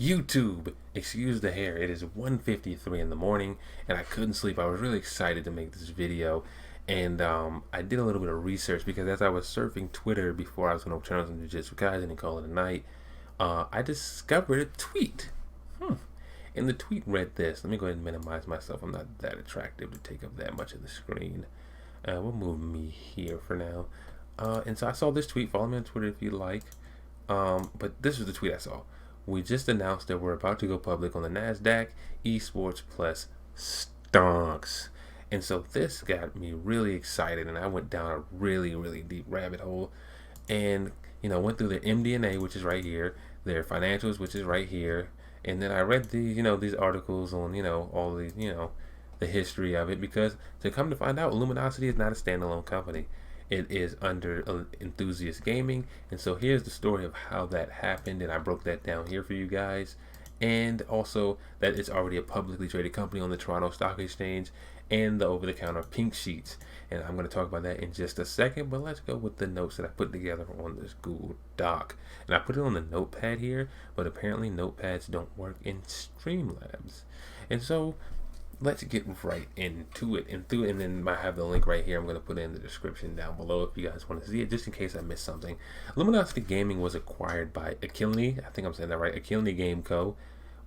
YouTube, excuse the hair. It is 1:53 in the morning, and I couldn't sleep. I was really excited to make this video, and I did a little bit of research because as I was surfing Twitter before I was going to turn on some Jujitsu Kaisen and call it a night, I discovered a tweet. And the tweet read this. Let me go ahead and minimize myself. I'm not that attractive to take up that much of the screen. We'll move me here for now. And so I saw this tweet. Follow me on Twitter if you like. But this was the tweet I saw. We just announced that we're about to go public on the NASDAQ. Esports Plus stonks. And so this got me really excited, and I went down a really, really deep rabbit hole, and went through their MD&A, which is right here, their financials, which is right here, and then I read these articles on all the the history of it, because to come to find out, Luminosity is not a standalone company. It is under Enthusiast Gaming, and so here's the story of how that happened, and I broke that down here for you guys, and also that it's already a publicly traded company on the Toronto Stock Exchange and the over-the-counter pink sheets, and I'm going to talk about that in just a second. But let's go with the notes that I put together on this Google Doc, and I put it on the notepad here, but apparently notepads don't work in Streamlabs, and so let's get right into it. And then I have the link right here. I'm going to put it in the description down below if you guys want to see it, just in case I missed something. Luminosity Gaming was acquired by Akilny, I think I'm saying that right, Akilny Game Co.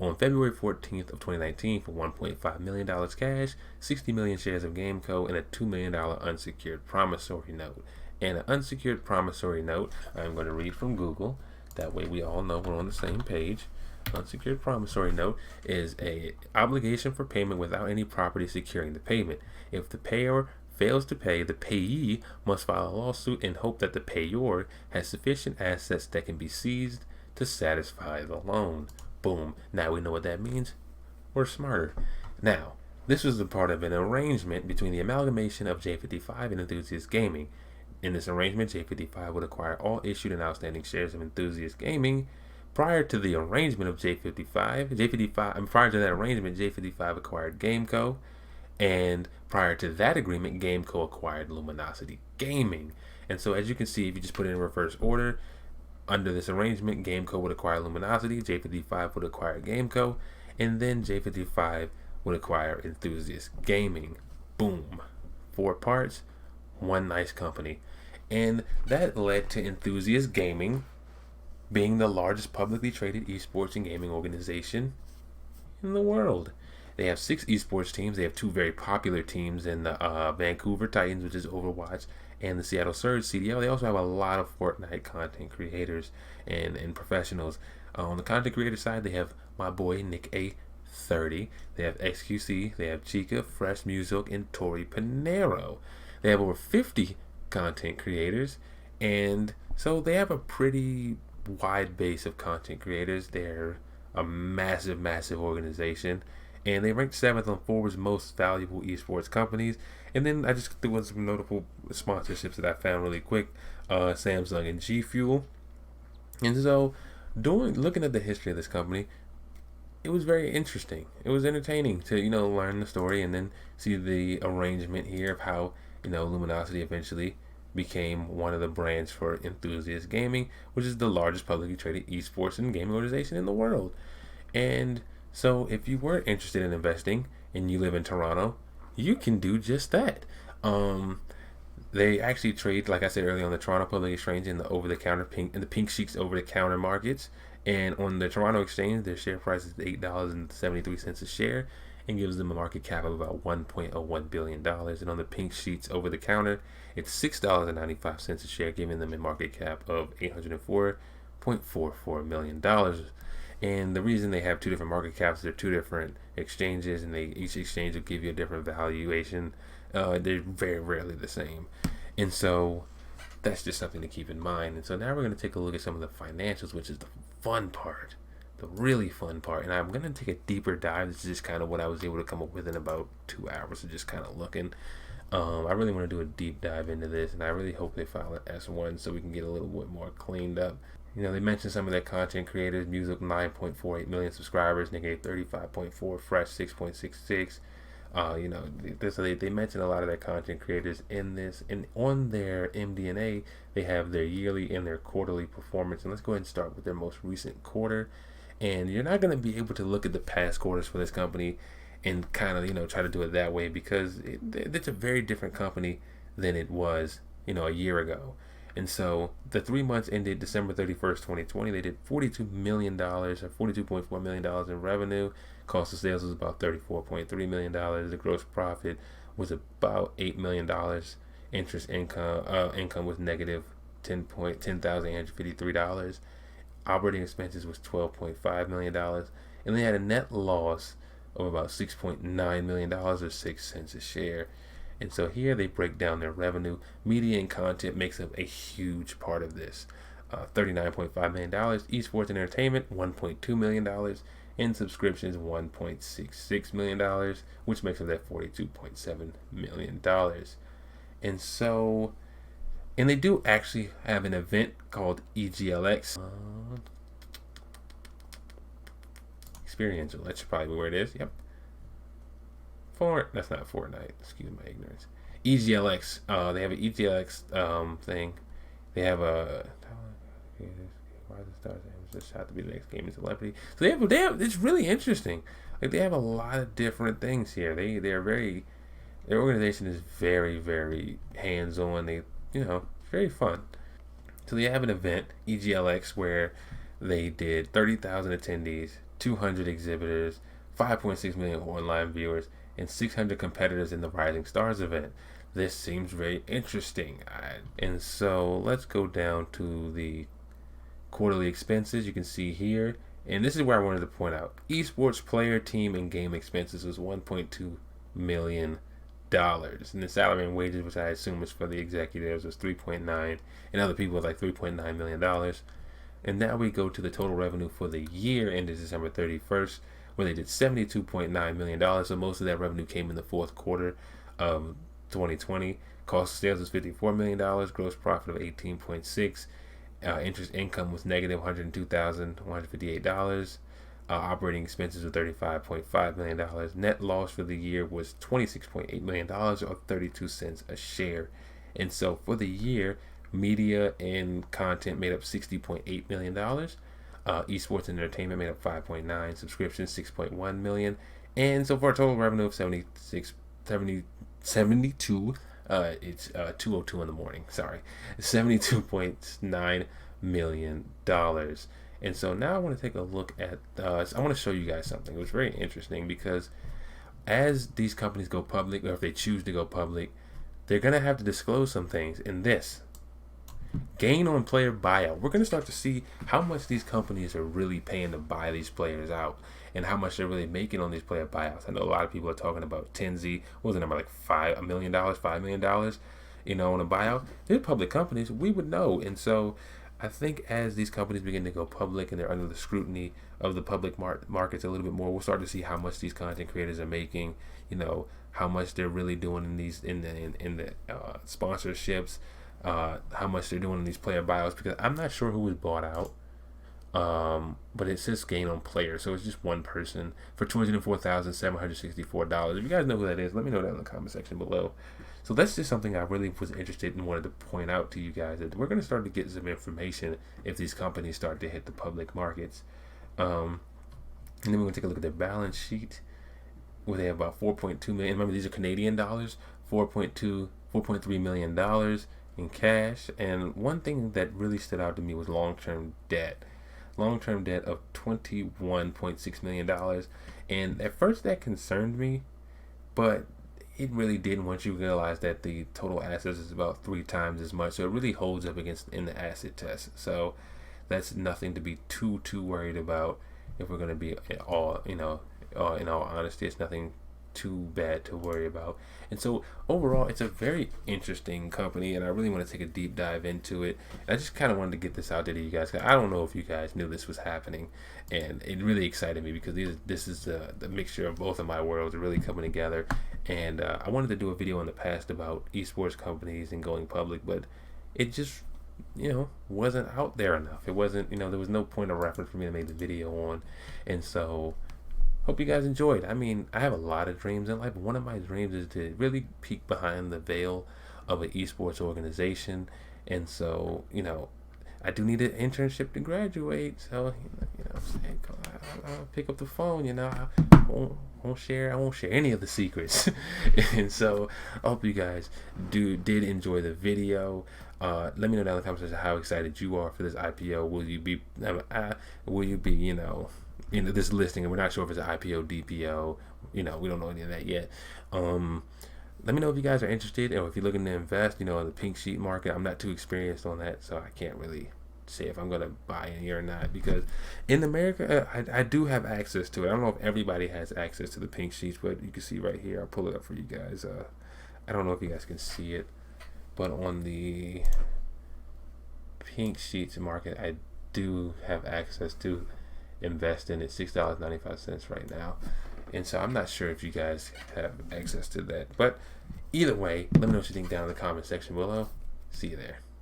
on February 14th of 2019 for $1.5 million cash, 60 million shares of Game Co., and a $2 million unsecured promissory note. And an unsecured promissory note, I'm going to read from Google. That way we all know we're on the same page. Unsecured promissory note is a obligation for payment without any property securing the payment. If the payer fails to pay, the payee must file a lawsuit and hope that the payor has sufficient assets that can be seized to satisfy the loan. Boom. Now we know what that means. We're smarter. Now, this was a part of an arrangement between the amalgamation of J55 and Enthusiast Gaming. In this arrangement, J55 would acquire all issued and outstanding shares of Enthusiast Gaming. Prior to the arrangement of prior to that arrangement, J55 acquired GameCo, and prior to that agreement, GameCo acquired Luminosity Gaming. And so, as you can see, if you just put it in reverse order, under this arrangement, GameCo would acquire Luminosity, J55 would acquire GameCo, and then J55 would acquire Enthusiast Gaming. Boom. 4 parts, one nice company. And that led to Enthusiast Gaming being the largest publicly traded esports and gaming organization in the world. They have 6 esports teams. They have 2 very popular teams in the Vancouver Titans, which is Overwatch, and the Seattle Surge, CDL. They also have a lot of Fortnite content creators and professionals. On the content creator side, they have my boy Nick A30. They have XQC. They have Chica, Fresh Music, and Tori Pinero. They have over 50 content creators, and so they have a pretty wide base of content creators. They're a massive organization, and they ranked 7th on Forbes' most valuable esports companies. And then I just threw in some notable sponsorships that I found really quick, Samsung and G Fuel. And so looking at the history of this company, it was very interesting. It was entertaining to learn the story and then see the arrangement here of how Luminosity eventually became one of the brands for Enthusiast Gaming, which is the largest publicly traded esports and gaming organization in the world. And so if you were interested in investing and you live in Toronto, you can do just that. They actually trade, like I said earlier, on the Toronto Public Exchange in the over-the-counter pink sheets over-the-counter markets. And on the Toronto Exchange, their share price is $8.73 a share, and gives them a market cap of about $1.01 billion. And on the pink sheets over the counter, it's $6.95 a share, giving them a market cap of $804.44 million. And the reason they have 2 different market caps, they're 2 different exchanges, and each exchange will give you a different valuation. They're very rarely the same. And so that's just something to keep in mind. And so now we're going to take a look at some of the financials, which is the fun part. The really fun part. And I'm going to take a deeper dive. This is just kind of what I was able to come up with in about 2 hours of just kind of looking. I really want to do a deep dive into this, and I really hope they file an S1 so we can get a little bit more cleaned up. They mentioned some of their content creators. Music 9.48 million subscribers, Nigga 35.4, Fresh 6.66. They mentioned a lot of their content creators in this, and on their MD&A, they have their yearly and their quarterly performance. And let's go ahead and start with their most recent quarter. And you're not going to be able to look at the past quarters for this company and kind of, try to do it that way, because it's a very different company than it was, a year ago. And so the 3 months ended December 31st, 2020, they did $42 million or $42.4 million in revenue. Cost of sales was about $34.3 million. The gross profit was about $8 million. Interest income was negative $10,853. Operating expenses was $12.5 million. And they had a net loss of about $6.9 million or 6 cents a share. And so here they break down their revenue. Media and content makes up a huge part of this. $39.5 million. Esports and entertainment, $1.2 million. And subscriptions, $1.66 million, which makes up that $42.7 million. And so, and they do actually have an event called EGLX. Experiential, that's probably where it is. Yep. That's not Fortnite. Excuse my ignorance. EGLX. They have an EGLX thing. They have a. Why the stars? Just have to be the next gaming celebrity. So they have. It's really interesting. Like, they have a lot of different things here. They're very. Their organization is very, very hands on. Very fun. So they have an event, EGLX, where they did 30,000 attendees, 200 exhibitors, 5.6 million online viewers, and 600 competitors in the Rising Stars event. This seems very interesting. And so let's go down to the quarterly expenses. You can see here, and this is where I wanted to point out, esports player, team, and game expenses was $1.2 million. And the salary and wages, which I assume is for the executives, was 3.9, and other people was like $3.9 million. And now we go to the total revenue for the year ended December 31st, where they did $72.9 million. So most of that revenue came in the fourth quarter of 2020. Cost of sales was $54 million. Gross profit of $18.6 million. Interest income was negative $102,158. Operating expenses were $35.5 million. Net loss for the year was $26.8 million, or 32 cents a share. And so for the year, media and content made up $60.8 million. Esports and entertainment made up 5.9, subscriptions 6.1 million, and so for a total revenue of 72. It's 2:02 in the morning. Sorry, $72.9 million. And so now I want to take a look at. I want to show you guys something. It was very interesting because as these companies go public, or if they choose to go public, they're gonna have to disclose some things. In this gain on player buyout, we're going to start to see how much these companies are really paying to buy these players out, and how much they're really making on these player buyouts. I know a lot of people are talking about Tenzi. What was the number, like $5 million, $5 million, on a buyout? They're public companies. We would know. And so I think as these companies begin to go public and they're under the scrutiny of the public markets a little bit more, we'll start to see how much these content creators are making, how much they're really doing in these in the sponsorships, how much they're doing in these player buyouts, because I'm not sure who was bought out, but it says gain on player, so it's just one person for $204,764. If you guys know who that is, let me know that in the comment section below. So that's just something I really was interested in and wanted to point out to you guys, that we're going to start to get some information if these companies start to hit the public markets. And then we're going to take a look at their balance sheet, where they have about 4.2 million. Remember, these are Canadian dollars. 4.3 million dollars in cash. And one thing that really stood out to me was long-term debt of $21.6 million. And at first that concerned me, but it really didn't, once you realize that the total assets is about 3 times as much. So it really holds up against in the asset test. So that's nothing to be too worried about. If we're going to be all, in all honesty, it's nothing too bad to worry about. And so overall, it's a very interesting company, and I really want to take a deep dive into it. And I just kind of wanted to get this out there to you guys, 'cause I don't know if you guys knew this was happening, and it really excited me because this is the mixture of both of my worlds really coming together. And I wanted to do a video in the past about esports companies and going public, but it just wasn't out there enough. It wasn't, there was no point of reference for me to make the video on. And so hope you guys enjoyed. I mean, I have a lot of dreams in life. One of my dreams is to really peek behind the veil of an esports organization. And so, I do need an internship to graduate, so you know what I'm saying, I'll pick up the phone. I won't share any of the secrets. And so I hope you guys did enjoy the video. Let me know down in the comments section how excited you are for this IPO. Will you be this listing? And we're not sure if it's an IPO, DPO. We don't know any of that yet. Let me know if you guys are interested, or if you're looking to invest, in the pink sheet market. I'm not too experienced on that, so I can't really say if I'm going to buy any or not, because in America, I do have access to it. I don't know if everybody has access to the pink sheets, but you can see right here. I'll pull it up for you guys. I don't know if you guys can see it, but on the pink sheets market, I do have access to invest in it. $6.95 right now. And so I'm not sure if you guys have access to that. But either way, let me know what you think down in the comment section below. See you there.